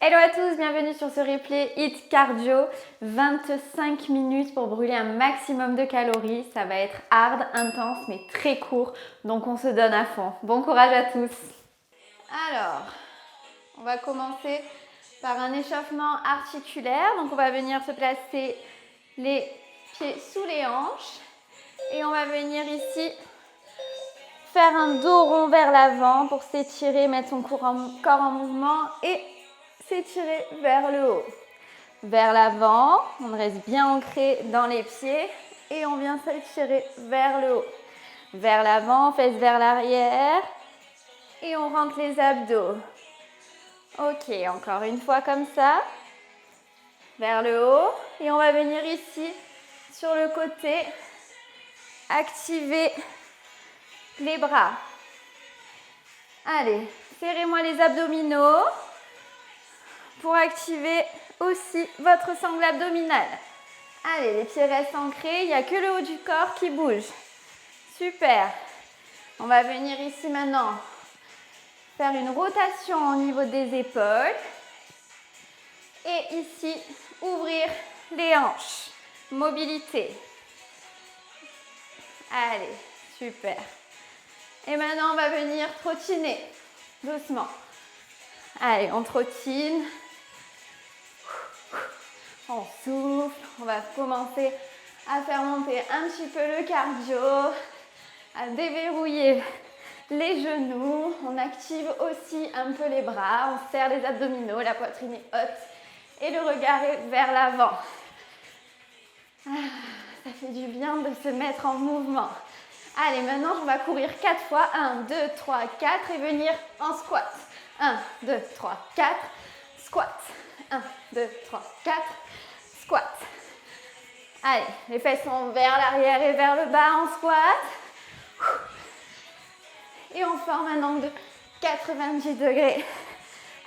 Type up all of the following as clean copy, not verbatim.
Hello à tous, bienvenue sur ce replay HIIT Cardio. 25 minutes pour brûler un maximum de calories. Ça va être hard, intense, mais très court. Donc on se donne à fond. Bon courage à tous. Alors, on va commencer par un échauffement articulaire. Donc on va venir se placer les pieds sous les hanches. Et on va venir ici faire un dos rond vers l'avant pour s'étirer, mettre son corps en mouvement et s'étirer vers le haut. Vers l'avant, on reste bien ancré dans les pieds et on vient s'étirer vers le haut. Vers l'avant, fesses vers l'arrière et on rentre les abdos. Ok, encore une fois comme ça. Vers le haut et on va venir ici sur le côté activer les bras. Allez, serrez-moi les abdominaux pour activer aussi votre sangle abdominale. Allez, les pieds restent ancrés, il n'y a que le haut du corps qui bouge. Super. On va venir ici maintenant faire une rotation au niveau des épaules. Et ici, ouvrir les hanches. Mobilité. Allez, super. Et maintenant, on va venir trottiner doucement. Allez, on trottine. On souffle. On va commencer à faire monter un petit peu le cardio, à déverrouiller les genoux. On active aussi un peu les bras. On serre les abdominaux, la poitrine est haute et le regard est vers l'avant. Ça fait du bien de se mettre en mouvement. Allez, maintenant, on va courir 4 fois. 1, 2, 3, 4 et venir en squat. 1, 2, 3, 4. Squat. 1, 2, 3, 4. Squat. Allez, les fesses sont vers l'arrière et vers le bas en squat. Et on forme un angle de 90 degrés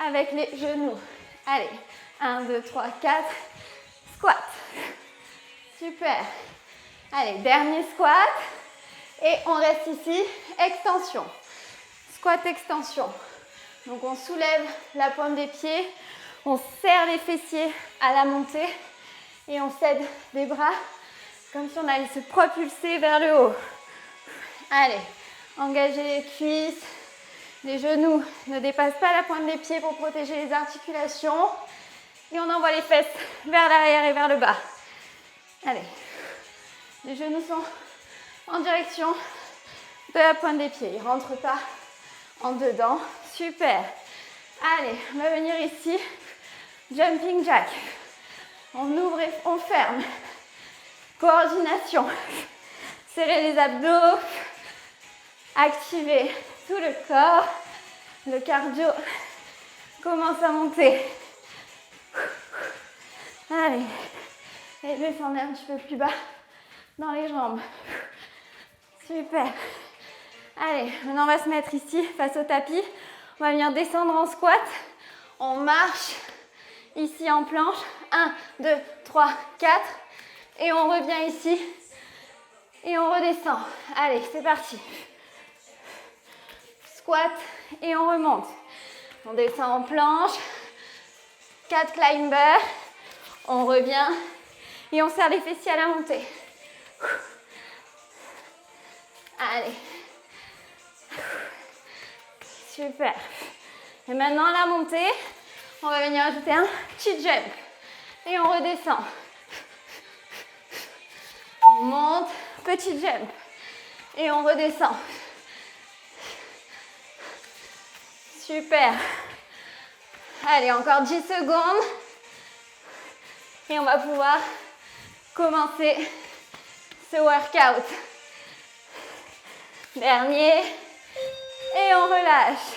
avec les genoux. Allez, 1, 2, 3, 4. Squat. Super. Allez, dernier squat. Et on reste ici, extension. Squat, extension. Donc on soulève la pointe des pieds, on serre les fessiers à la montée et on cède les bras comme si on allait se propulser vers le haut. Allez, engagez les cuisses, les genoux ne dépassent pas la pointe des pieds pour protéger les articulations et on envoie les fesses vers l'arrière et vers le bas. Allez, les genoux sont en direction de la pointe des pieds. Ils ne rentrent pas en dedans. Super. Allez, on va venir ici. Jumping jack. On ouvre et on ferme. Coordination. Serrez les abdos. Activez tout le corps. Le cardio commence à monter. Allez. Et descendez un petit peu plus bas dans les jambes. Super. Allez, maintenant on va se mettre ici face au tapis. On va venir descendre en squat. On marche ici en planche. 1, 2, 3, 4. Et on revient ici. Et on redescend. Allez, c'est parti. Squat et on remonte. On descend en planche. 4 climbers. On revient. Et on serre les fessiers à la montée. Allez. Super. Et maintenant, à la montée, on va venir ajouter un petit jump. Et on redescend. On monte, petit jump. Et on redescend. Super. Allez, encore 10 secondes. Et on va pouvoir commencer ce workout. Dernier. Et on relâche.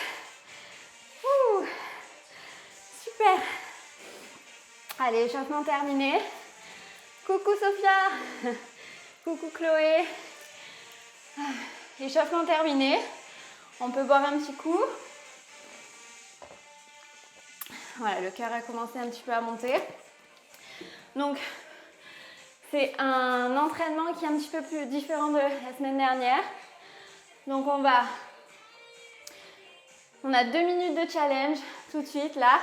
Ouh. Super. Allez, échauffement terminé. Coucou Sophia. Coucou Chloé. Échauffement terminé. On peut boire un petit coup. Voilà, le cœur a commencé un petit peu à monter. Donc, c'est un entraînement qui est un petit peu plus différent de la semaine dernière. Donc, on a 2 minutes de challenge tout de suite là.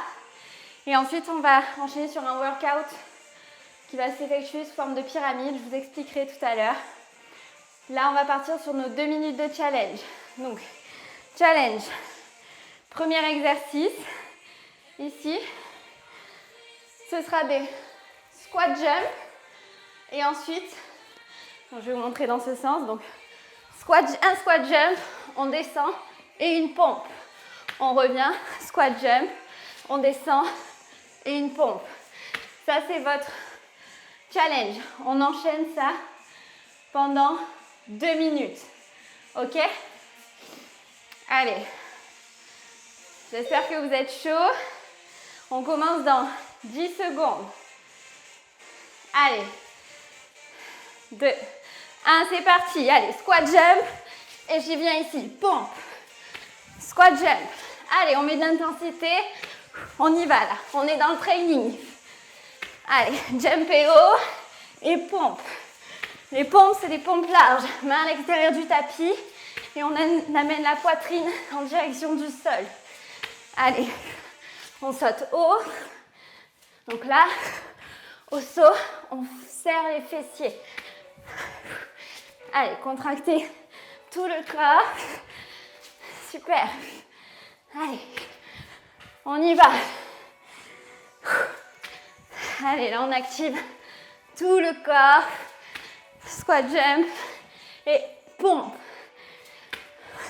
Et ensuite, on va enchaîner sur un workout qui va s'effectuer sous forme de pyramide. Je vous expliquerai tout à l'heure. Là, on va partir sur nos 2 minutes de challenge. Donc, challenge. Premier exercice. Ici, ce sera des squat jump. Et ensuite, je vais vous montrer dans ce sens. Donc, un squat jump, on descend et une pompe. On revient, squat jump, on descend et une pompe. Ça, c'est votre challenge. On enchaîne ça pendant 2 minutes. Ok? Allez. J'espère que vous êtes chaud. On commence dans 10 secondes. Allez. 2, 1, c'est parti. Allez, squat jump. Et j'y viens ici. Pompe. Squat jump. Allez, on met de l'intensité. On y va là. On est dans le training. Allez, jump et haut. Et pompe. Les pompes, c'est des pompes larges. Main à l'extérieur du tapis. Et on amène la poitrine en direction du sol. Allez, on saute haut. Donc là, au saut, on serre les fessiers. Allez, contractez tout le corps. Super. Allez, on y va. Allez, là, on active tout le corps. Squat jump et pompe.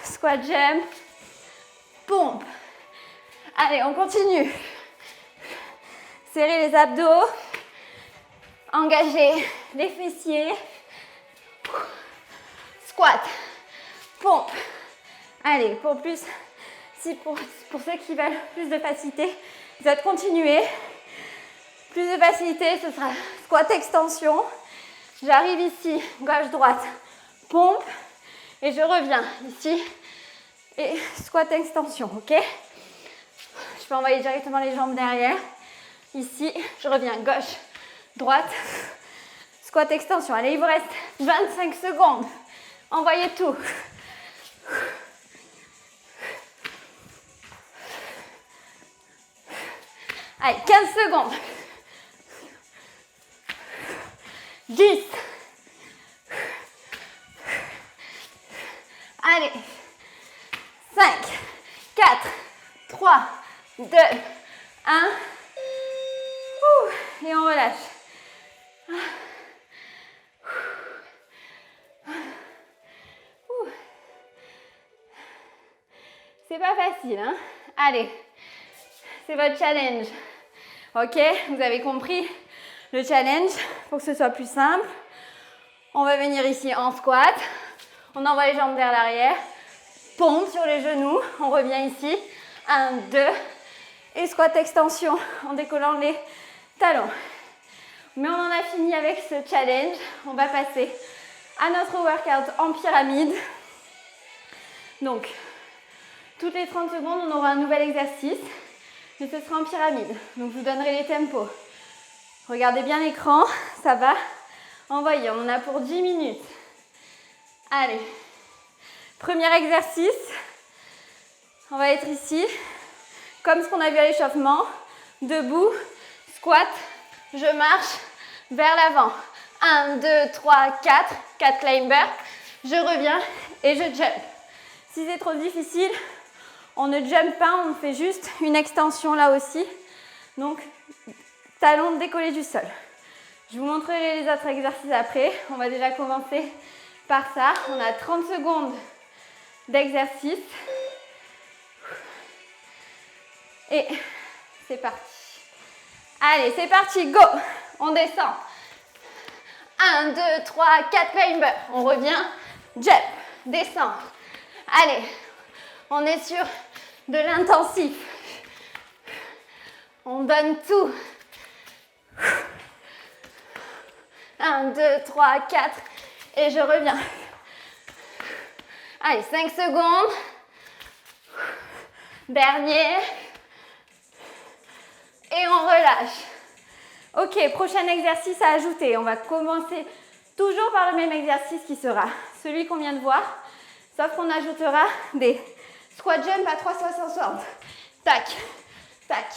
Squat jump, pompe. Allez, on continue. Serrez les abdos. Engagez les fessiers. Squat, pompe. Allez, pour ceux qui veulent plus de facilité, vous allez continuer. Plus de facilité, ce sera squat extension. J'arrive ici, gauche-droite, pompe. Et je reviens ici. Et squat extension, ok? Je peux envoyer directement les jambes derrière. Ici, je reviens gauche, droite. Squat extension. Allez, il vous reste 25 secondes. Envoyez tout. Allez, 15 secondes. 10. Allez. 5, 4, 3, 2, 1. Et on relâche. C'est pas facile, hein? Allez, c'est votre challenge. Ok, vous avez compris le challenge. Pour que ce soit plus simple, on va venir ici en squat. On envoie les jambes vers l'arrière. Pompe sur les genoux. On revient ici. 1, 2. Et squat extension en décollant les talons. Mais on en a fini avec ce challenge. On va passer à notre workout en pyramide. Donc, toutes les 30 secondes, on aura un nouvel exercice. Mais ce sera en pyramide. Donc, je vous donnerai les tempos. Regardez bien l'écran. Ça va. Envoyez. On en a pour 10 minutes. Allez. Premier exercice. On va être ici. Comme ce qu'on a vu à l'échauffement. Debout. Squat. Je marche vers l'avant. 1, 2, 3, 4. 4 climbers. Je reviens et je jump. Si c'est trop difficile, on ne jump pas, on fait juste une extension là aussi. Donc, talons décollés du sol. Je vous montrerai les autres exercices après. On va déjà commencer par ça. On a 30 secondes d'exercice. Et c'est parti. Allez, c'est parti, go! On descend. 1, 2, 3, 4 climbers. On revient, jump, descend. Allez, on est sur de l'intensif. On donne tout. 1, 2, 3, 4. Et je reviens. Allez, 5 secondes. Dernier. Et on relâche. Ok, prochain exercice à ajouter. On va commencer toujours par le même exercice qui sera celui qu'on vient de voir. Sauf qu'on ajoutera des squat jump à 360. Tac, tac,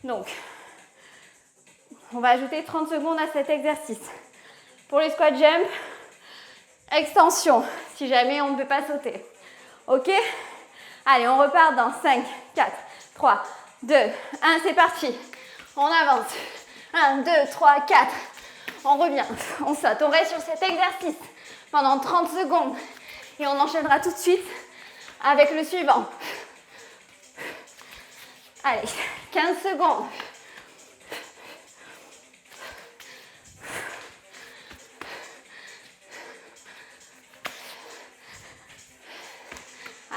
Donc, on va ajouter 30 secondes à cet exercice. Pour les squat jump, extension, si jamais on ne peut pas sauter. Ok? Allez, on repart dans 5, 4, 3, 2, 1, c'est parti. On avance. 1, 2, 3, 4. On revient, on saute. On reste sur cet exercice pendant 30 secondes. Et on enchaînera tout de suite avec le suivant. Allez, 15 secondes.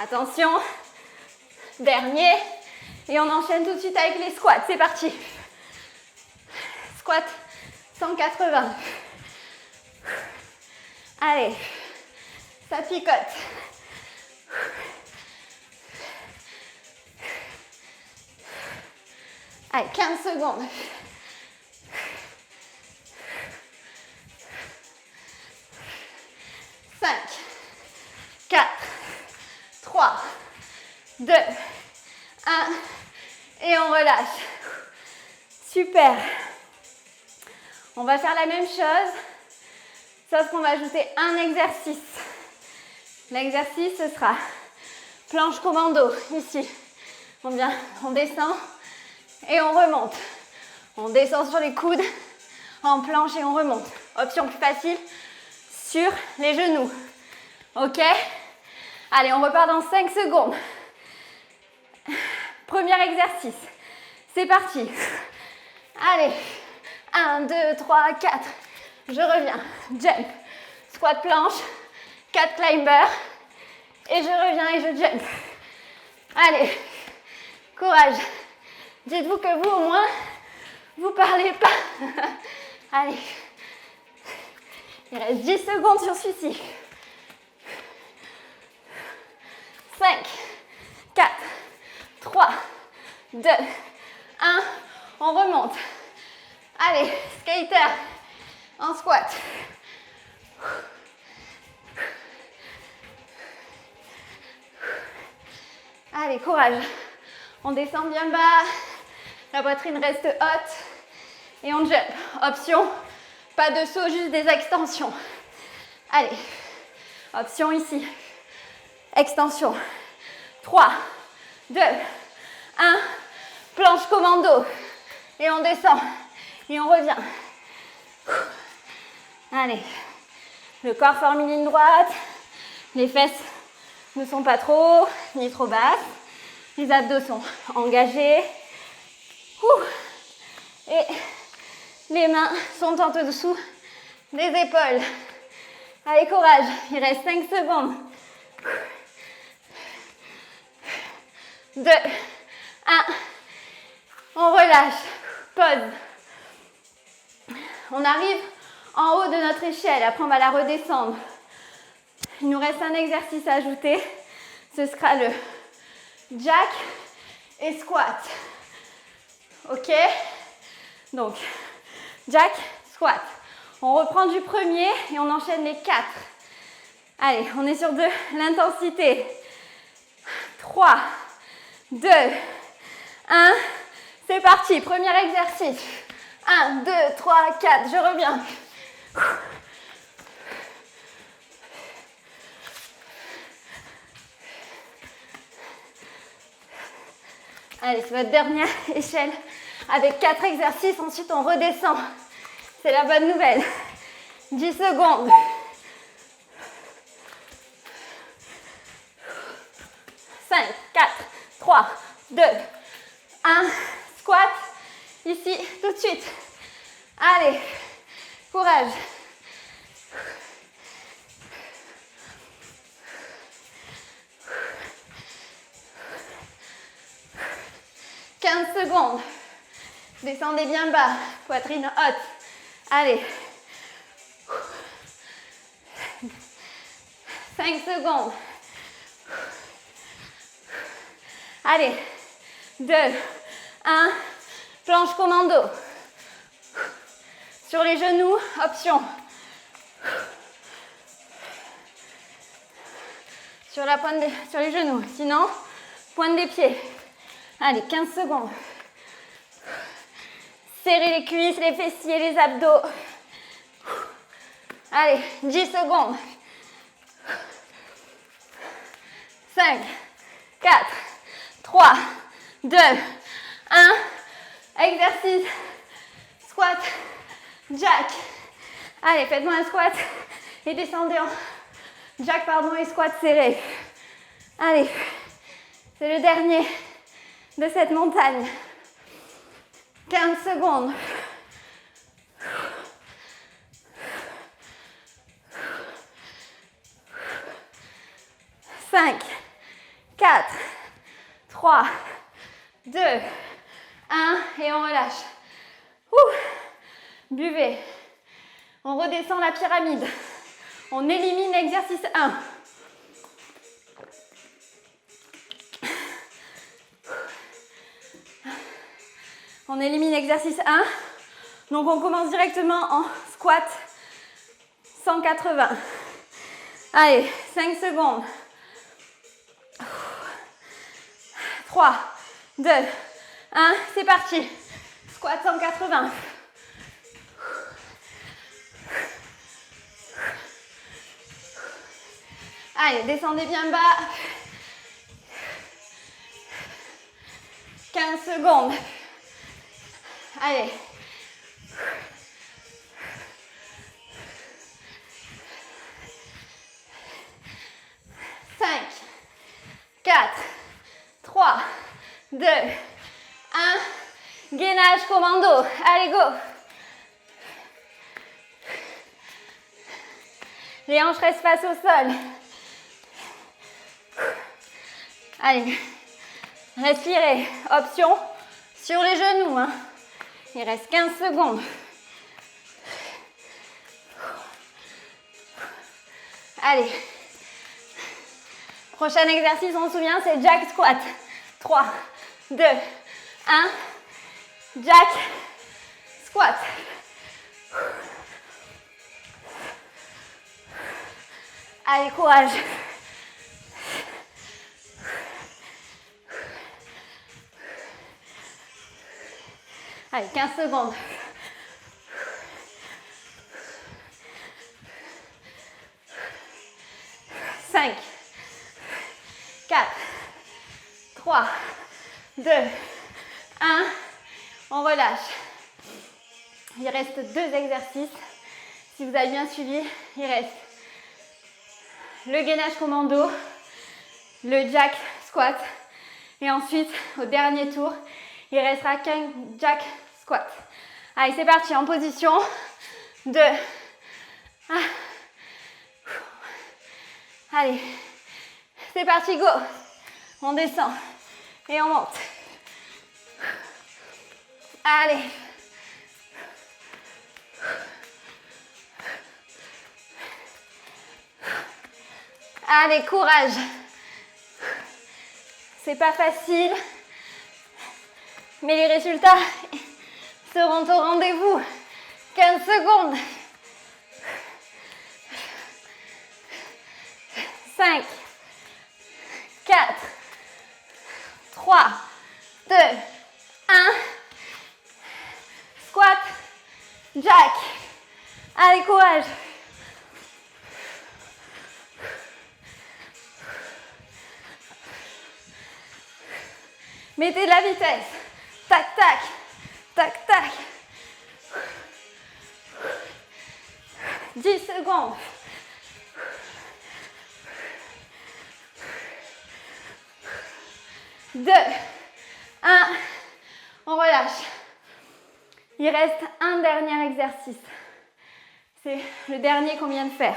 Attention, dernier. Et on enchaîne tout de suite avec les squats. C'est parti. Squat 180. Allez, ça picote. Allez, 15 secondes. 5, 4, 3, 2, 1. Et on relâche. Super. On va faire la même chose, sauf qu'on va ajouter un exercice. L'exercice, ce sera planche commando, ici. On vient, on descend et on remonte. On descend sur les coudes, en planche et on remonte. Option plus facile, sur les genoux. Ok? Allez, on repart dans 5 secondes. Premier exercice. C'est parti. Allez. 1, 2, 3, 4. Je reviens. Jump. Squat planche. 4 climbers. Et je reviens et je jump. Allez. Courage. Dites-vous que vous, au moins, vous ne parlez pas. Allez. Il reste 10 secondes sur celui-ci. 5, 4, 3, 2, 1. On remonte. Allez, skater en squat. Allez, courage. On descend bien bas. La poitrine reste haute. Et on jump. Option, pas de saut, juste des extensions. Allez, option ici. Extension. 3, 2, 1. Planche commando. Et on descend. Et on revient. Allez. Le corps forme une ligne droite. Les fesses ne sont pas trop hauts ni trop basses. Les abdos sont engagés. Et les mains sont en dessous des épaules. Allez, courage. Il reste 5 secondes. 2, 1. On relâche. Pause. On arrive en haut de notre échelle. Après, on va la redescendre. Il nous reste un exercice à ajouter. Ce sera le jack et squat. Ok? Donc, jack, squat. On reprend du premier et on enchaîne les 4. Allez, on est sur de l'intensité. 3, 2, 1. C'est parti, premier exercice. 1, 2, 3, 4, je reviens. Allez, c'est votre dernière échelle avec 4 exercices. Ensuite, on redescend. C'est la bonne nouvelle. 10 secondes. 5, 4, 3, 2, 1. Squat. Ici, tout de suite. Allez, courage. « 15 secondes. Descendez bien bas. Poitrine haute. Allez. 5 secondes. Allez. 2, 1. Planche commando. Sur les genoux, option. Sur les genoux. Sinon, pointe des pieds. Allez, 15 secondes. Serrez les cuisses, les fessiers, les abdos. Allez, 10 secondes. 5, 4, 3, 2, 1. Exercice. Squat. Jack. Allez, faites-moi un squat. Et descendez en jack, pardon, et squat serré. Allez, c'est le dernier de cette montagne. 15 secondes. 5, 4, 3, 2, 1 et on relâche. Ouh. Buvez. On redescend la pyramide. On élimine l'exercice 1. On élimine l'exercice 1. Donc on commence directement en squat 180. Allez, 5 secondes. 3, 2, 1, c'est parti. Squat 180. Allez, descendez bien bas. 15 secondes. Allez. 5, 4, 3, 2, 1. Gainage commando. Allez, go. Les hanches restent face au sol. Allez, respirez. Option sur les genoux. Hein. Il reste 15 secondes. Allez. Prochain exercice, on se souvient, c'est jack squat. 3, 2, 1. Jack squat. Allez, courage. Allez, 15 secondes. 5, 4, 3, 2, 1. On relâche. Il reste 2 exercices. Si vous avez bien suivi, il reste le gainage commando, le jack squat. Et ensuite, au dernier tour, il restera qu'un jack squat. Allez, c'est parti. En position 2. 1. Allez, c'est parti, go. On descend et on monte. Allez. Allez, courage. C'est pas facile, mais les résultats seront au rendez-vous. 15 secondes. 5, 4, 3, 2, 1. Squat, jack. Allez, courage. Mettez de la vitesse. Tac, tac, tac, tac. 10 secondes. 2, 1. On relâche. Il reste un dernier exercice. C'est le dernier qu'on vient de faire.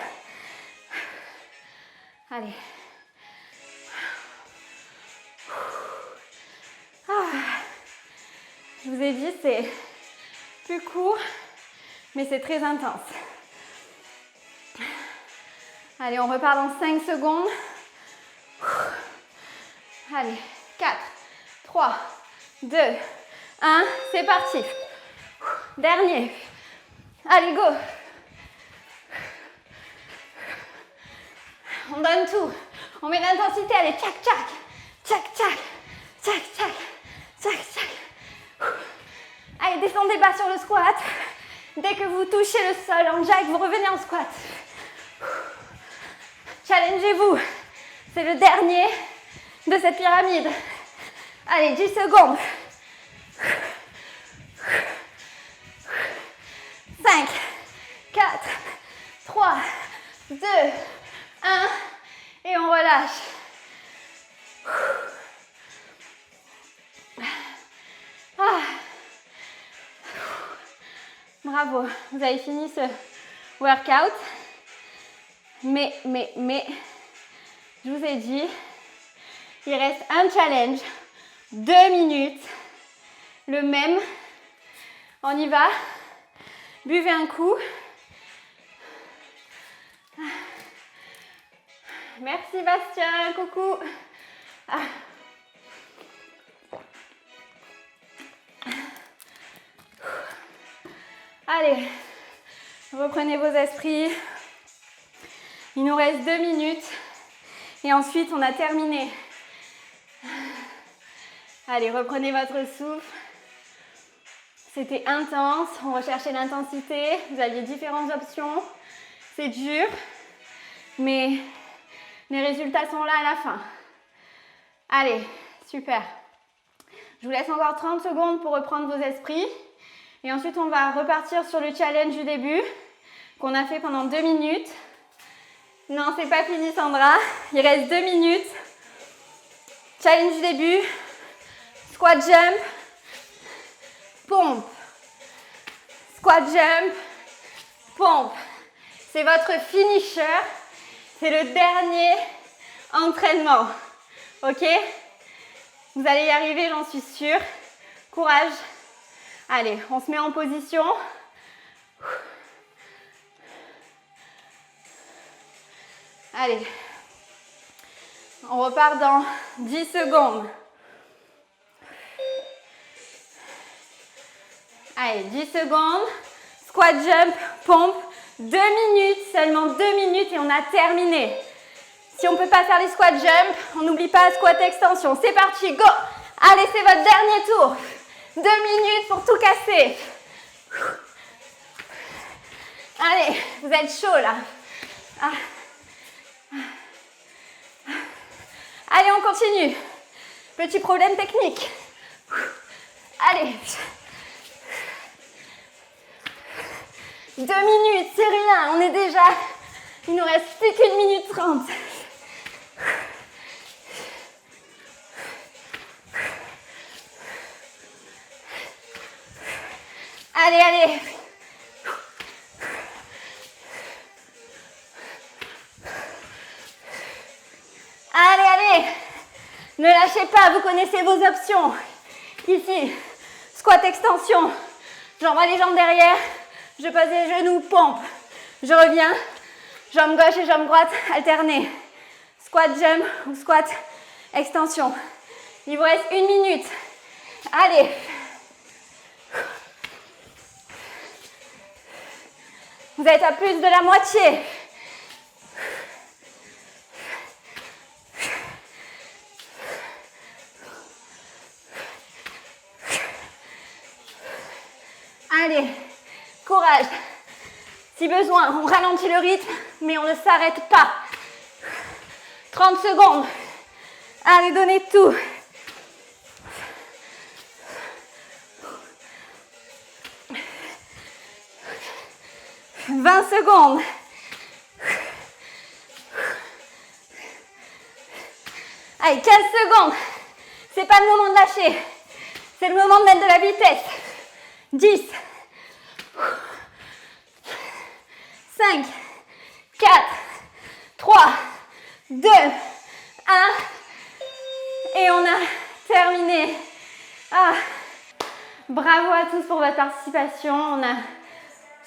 Allez. Je vous ai dit, c'est plus court, mais c'est très intense. Allez, on repart dans 5 secondes. Allez, 4, 3, 2, 1. C'est parti. Dernier. Allez, go. On donne tout. On met l'intensité. Allez, tchac, tchac. Tchac, tchac. Tchac, tchac. Tchac, tchac. Allez, Allez, descendez bas sur le squat. Dès que vous touchez le sol en jack, vous revenez en squat. Challengez-vous. C'est le dernier de cette pyramide. Allez, 10 secondes. 5, 4, 3, 2, 1. Et on relâche. Ah. Bravo, vous avez fini ce workout. Mais, je vous ai dit, il reste un challenge, 2 minutes, le même. On y va. Buvez un coup. Merci Bastien, coucou. Allez, reprenez vos esprits. Il nous reste 2 minutes et ensuite on a terminé. Allez, reprenez votre souffle. C'était intense, on recherchait l'intensité, vous aviez différentes options. C'est dur, mais les résultats sont là à la fin. Allez, super. Je vous laisse encore 30 secondes pour reprendre vos esprits. Et ensuite, on va repartir sur le challenge du début qu'on a fait pendant 2 minutes. Non, c'est pas fini Sandra. Il reste 2 minutes. Challenge du début. Squat jump. Pompe. Squat jump. Pompe. C'est votre finisher. C'est le dernier entraînement. Ok? Vous allez y arriver, j'en suis sûre. Courage. Allez, on se met en position. Allez. On repart dans 10 secondes. Allez, 10 secondes. Squat jump, pompe. 2 minutes, seulement 2 minutes et on a terminé. Si on ne peut pas faire les squat jump, on n'oublie pas squat extension. C'est parti, go! Allez, c'est votre dernier tour. 2 minutes pour tout casser. Allez, vous êtes chaud là. Allez, on continue. Petit problème technique. Allez. 2 minutes, c'est rien. On est déjà... Il nous reste plus qu'1 minute 30. Allez, allez. Allez, allez. Ne lâchez pas, vous connaissez vos options. Ici, squat extension. J'envoie les jambes derrière. Je pose les genoux, pompe. Je reviens. Jambe gauche et jambe droite alternée. Squat jump ou squat extension. Il vous reste 1 minute. Allez. Vous êtes à plus de la moitié. Allez, courage. Si besoin, on ralentit le rythme, mais on ne s'arrête pas. 30 secondes. Allez, donnez tout. « 20 secondes. Allez, 15 secondes. C'est pas le moment de lâcher. C'est le moment de mettre de la vitesse. 10. 5, 4, 3, 2, 1. Et on a terminé. Bravo à tous pour votre participation. On a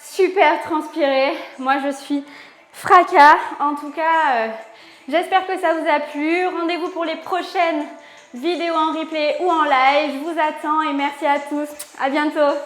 super transpiré. Moi, je suis fracas. En tout cas, j'espère que ça vous a plu. Rendez-vous pour les prochaines vidéos en replay ou en live. Je vous attends et merci à tous. À bientôt.